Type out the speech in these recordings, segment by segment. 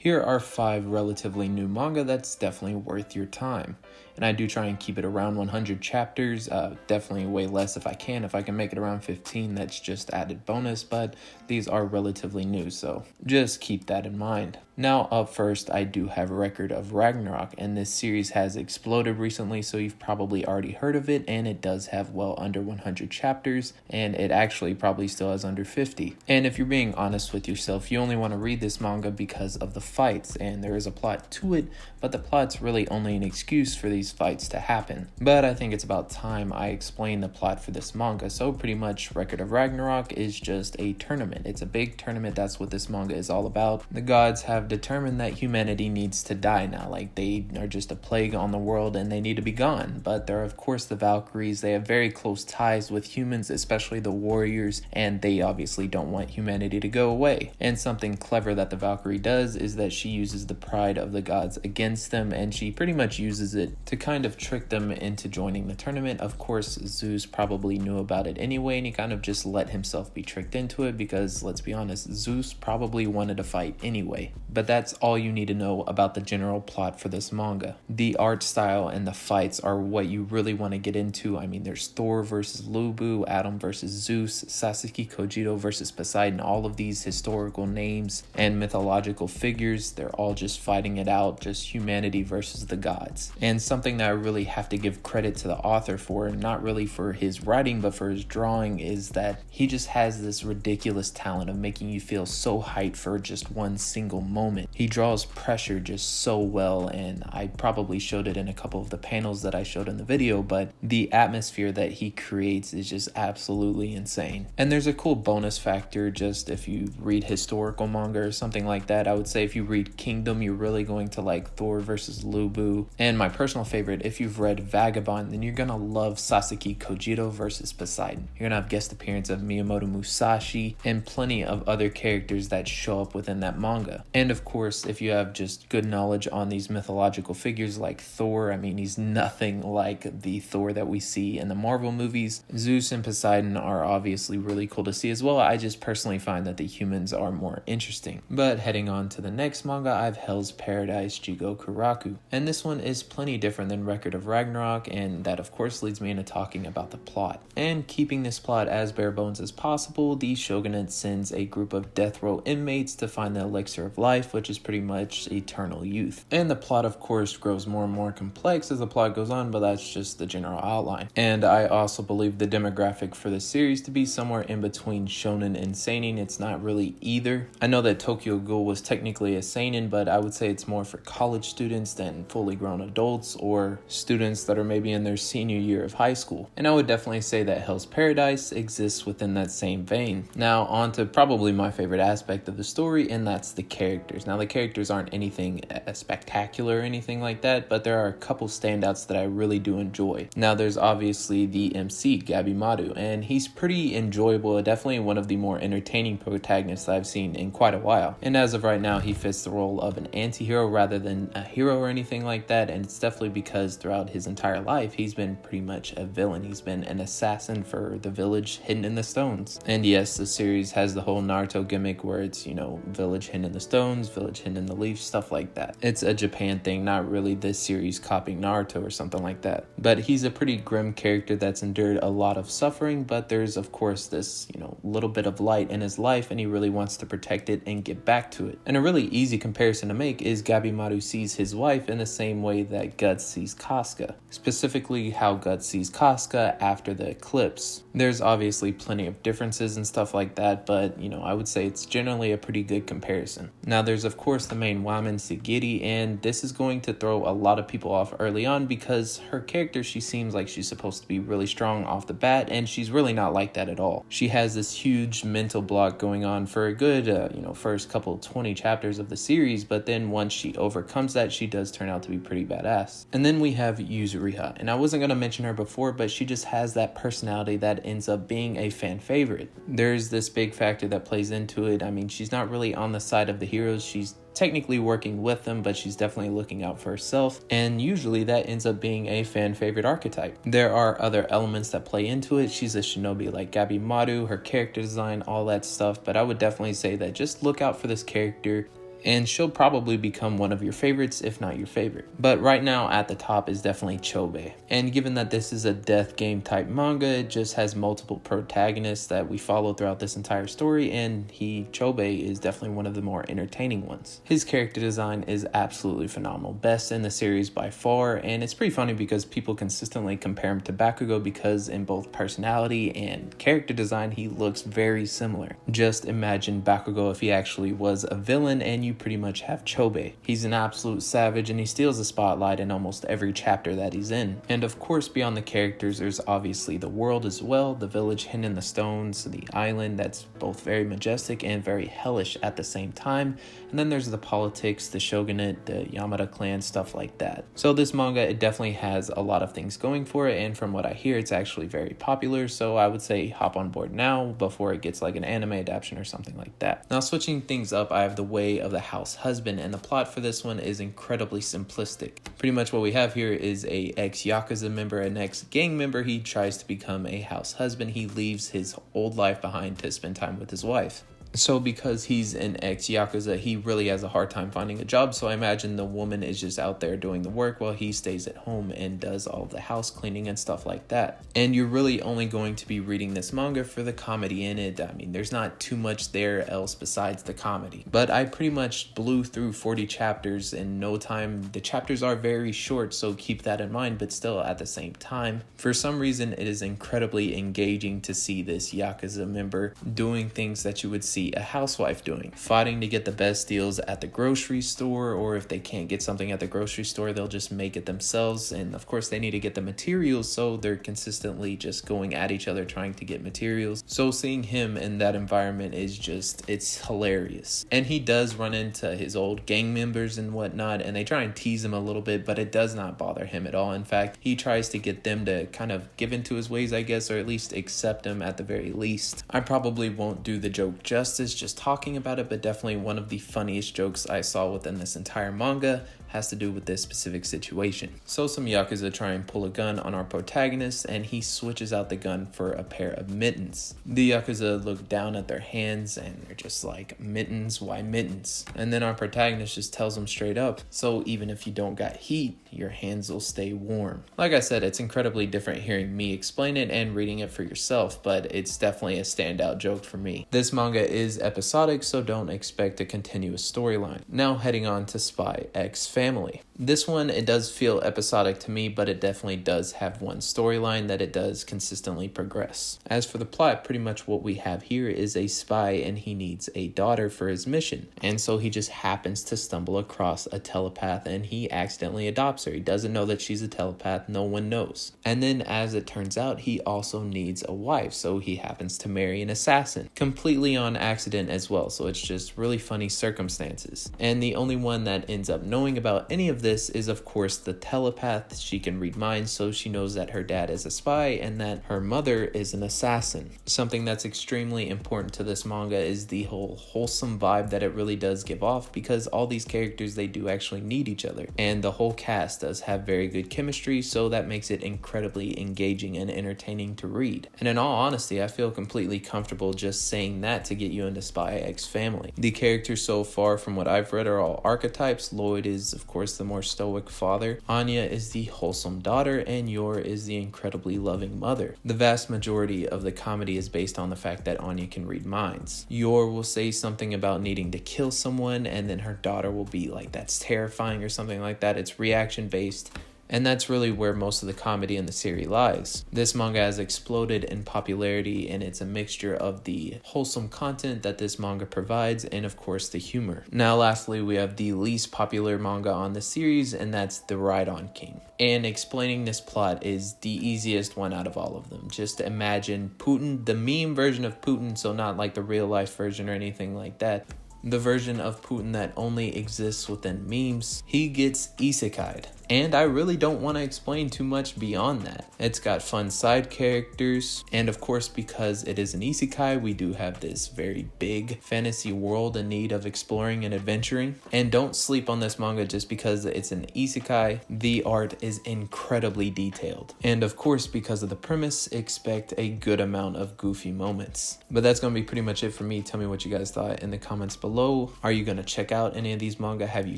Here are 5 relatively new manga that's definitely worth your time. And I do try and keep it around 100 chapters, definitely way less if I can. If I can make it around 15, that's just added bonus, but these are relatively new, so just keep that in mind. Now up first, I do have a record of Ragnarok, and this series has exploded recently, so you've probably already heard of it, and it does have well under 100 chapters, and it actually probably still has under 50. And if you're being honest with yourself, you only want to read this manga because of the fights, and there is a plot to it, but the plot's really only an excuse for these fights to happen. But I think it's about time I explain the plot for this manga. So pretty much Record of Ragnarok is just a tournament. It's a big tournament. That's what this manga is all about. The gods have determined that humanity needs to die now. Like, they are just a plague on the world and they need to be gone. But there are of course the Valkyries. They have very close ties with humans, especially the warriors, and they obviously don't want humanity to go away. And something clever that the Valkyrie does is that she uses the pride of the gods against them, and she pretty much uses it to kind of trick them into joining the tournament. Of course, Zeus probably knew about it anyway, and he kind of just let himself be tricked into it because, let's be honest, Zeus probably wanted to fight anyway. But that's all you need to know about the general plot for this manga. The art style and the fights are what you really want to get into. I mean, there's Thor versus Lubu, Adam versus Zeus, Sasuke Kojito versus Poseidon, all of these historical names and mythological figures. They're all just fighting it out, just humanity versus the gods. And something that I really have to give credit to the author for, not really for his writing but for his drawing, is that he just has this ridiculous talent of making you feel so hyped for just one single moment. He draws pressure just so well, and I probably showed it in a couple of the panels that I showed in the video, but the atmosphere that he creates is just absolutely insane. And there's a cool bonus factor, just if you read historical manga or something like that. I would say if you read Kingdom, you're really going to like Thor versus Lubu. And my personal favorite, if you've read Vagabond, then you're gonna love Sasuke Kojito versus Poseidon. You're gonna have guest appearance of Miyamoto Musashi and plenty of other characters that show up within that manga. And of course, if you have just good knowledge on these mythological figures like Thor, I mean, he's nothing like the Thor that we see in the Marvel movies. Zeus and Poseidon are obviously really cool to see as well. I just personally find that the humans are more interesting. But heading on to the next manga, I have Hell's Paradise Jigokuraku. And this one is plenty different than Record of Ragnarok, and that of course leads me into talking about the plot. And keeping this plot as bare bones as possible, the shogunate sends a group of death row inmates to find the elixir of life, which is pretty much eternal youth. And the plot of course grows more and more complex as the plot goes on, but that's just the general outline. And I also believe the demographic for the series to be somewhere in between shonen and seinen. It's not really either. I know that Tokyo Ghoul was technically a seinen, but I would say it's more for college students than fully grown adults or students that are maybe in their senior year of high school. And I would definitely say that Hell's Paradise exists within that same vein. Now on to probably my favorite aspect of the story, and that's the characters. Now the characters aren't anything spectacular or anything like that, but there are a couple standouts that I really do enjoy. Now there's obviously the MC, Gabimaru, and he's pretty enjoyable, definitely one of the more entertaining protagonists I've seen in quite a while. And as of right now, he fits the role of an anti-hero rather than a hero or anything like that, and it's definitely because throughout his entire life he's been pretty much a villain. He's been an assassin for the village hidden in the stones. And yes, the series has the whole Naruto gimmick where it's, you know, village hidden in the stones, village hidden in the leaves, stuff like that. It's a Japan thing, not really this series copying Naruto or something like that. But he's a pretty grim character that's endured a lot of suffering, but there's of course this, you know, little bit of light in his life, and he really wants to protect it and get back to it. And a really easy comparison to make is Gabimaru sees his wife in the same way that Guts sees Casca. Specifically how Guts sees Casca after the eclipse. There's obviously plenty of differences and stuff like that, but you know, I would say it's generally a pretty good comparison. Now there's of course the main woman, Sigiri, and this is going to throw a lot of people off early on because her character, she seems like she's supposed to be really strong off the bat, and she's really not like that at all. She has this huge mental block going on for a good first couple 20 chapters of the series, but then once she overcomes that, she does turn out to be pretty badass. And then we have Yuzuriha, and I wasn't going to mention her before, but she just has that personality that ends up being a fan favorite. There's this big factor that plays into it. I mean, she's not really on the side of the heroes. She's technically working with them, but she's definitely looking out for herself, and usually that ends up being a fan favorite archetype. There are other elements that play into it. She's a shinobi like Gabimaru, her character design, all that stuff, but I would definitely say that just look out for this character and she'll probably become one of your favorites, if not your favorite. But right now at the top is definitely Chobe. And given that this is a death game type manga, it just has multiple protagonists that we follow throughout this entire story, and Chobe is definitely one of the more entertaining ones. His character design is absolutely phenomenal, best in the series by far, and it's pretty funny because people consistently compare him to Bakugo because in both personality and character design he looks very similar. Just imagine Bakugo if he actually was a villain, and you pretty much have Chobe. He's an absolute savage and he steals the spotlight in almost every chapter that he's in. And of course, beyond the characters, there's obviously the world as well, the village hidden in the stones, the island that's both very majestic and very hellish at the same time. And then there's the politics, the shogunate, the Yamada clan, stuff like that. So this manga, it definitely has a lot of things going for it, and from what I hear, it's actually very popular. So I would say hop on board now before it gets like an anime adaptation or something like that. Now switching things up, I have The Way of the House Husband, and the plot for this one is incredibly simplistic. Pretty much what we have here is a ex-Yakuza member, an ex-gang member. He tries to become a house husband. He leaves his old life behind to spend time with his wife. So because he's an ex-Yakuza, he really has a hard time finding a job. So I imagine the woman is just out there doing the work while he stays at home and does all of the house cleaning and stuff like that. And you're really only going to be reading this manga for the comedy in it. I mean, there's not too much there else besides the comedy. But I pretty much blew through 40 chapters in no time. The chapters are very short, so keep that in mind, but still at the same time, for some reason, it is incredibly engaging to see this Yakuza member doing things that you would see a housewife doing, fighting to get the best deals at the grocery store, or if they can't get something at the grocery store, they'll just make it themselves. And of course they need to get the materials, so they're consistently just going at each other trying to get materials. So seeing him in that environment is just, it's hilarious. And he does run into his old gang members and whatnot, and they try and tease him a little bit, but it does not bother him at all. In fact, he tries to get them to kind of give into his ways, I guess, or at least accept him at the very least. I probably won't do the joke justice just talking about it, but definitely one of the funniest jokes I saw within this entire manga has to do with this specific situation. So some Yakuza try and pull a gun on our protagonist, and he switches out the gun for a pair of mittens. The Yakuza look down at their hands and they're just like, mittens? Why mittens? And then our protagonist just tells them straight up, so even if you don't got heat, your hands will stay warm. Like I said, it's incredibly different hearing me explain it and reading it for yourself, but it's definitely a standout joke for me. This manga is episodic, so don't expect a continuous storyline. Now heading on to Spy X Family. This one, it does feel episodic to me, but it definitely does have one storyline that it does consistently progress. As for the plot, pretty much what we have here is a spy, and he needs a daughter for his mission. And so he just happens to stumble across a telepath, and he accidentally adopts her. He doesn't know that she's a telepath, no one knows. And then as it turns out, he also needs a wife, so he happens to marry an assassin, completely on accident as well. So it's just really funny circumstances. And the only one that ends up knowing about any of this is of course the telepath. She can read minds, so she knows that her dad is a spy and that her mother is an assassin. Something that's extremely important to this manga is the whole wholesome vibe that it really does give off, because all these characters, they do actually need each other, and the whole cast does have very good chemistry, so that makes it incredibly engaging and entertaining to read. And in all honesty, I feel completely comfortable just saying that to get you into Spy X Family. The characters so far from what I've read are all archetypes. Lloyd is of course the more stoic father, Anya is the wholesome daughter, and Yor is the incredibly loving mother. The vast majority of the comedy is based on the fact that Anya can read minds. Yor will say something about needing to kill someone, and then her daughter will be like, that's terrifying or something like that. It's reaction based. And that's really where most of the comedy in the series lies. This manga has exploded in popularity, and it's a mixture of the wholesome content that this manga provides and of course the humor. Now lastly, we have the least popular manga on the series, and that's The Ride-On King. And explaining this plot is the easiest one out of all of them. Just imagine Putin, the meme version of Putin, so not like the real life version or anything like that. The version of Putin that only exists within memes. He gets isekai'd. And I really don't want to explain too much beyond that. It's got fun side characters, and of course because it is an isekai, we do have this very big fantasy world in need of exploring and adventuring. And don't sleep on this manga just because it's an isekai. The art is incredibly detailed. And of course because of the premise, expect a good amount of goofy moments. But that's going to be pretty much it for me. Tell me what you guys thought in the comments below. below. Are you going to check out any of these manga? Have you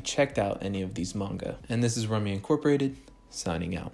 checked out any of these manga? And this is Rummy Incorporated, signing out.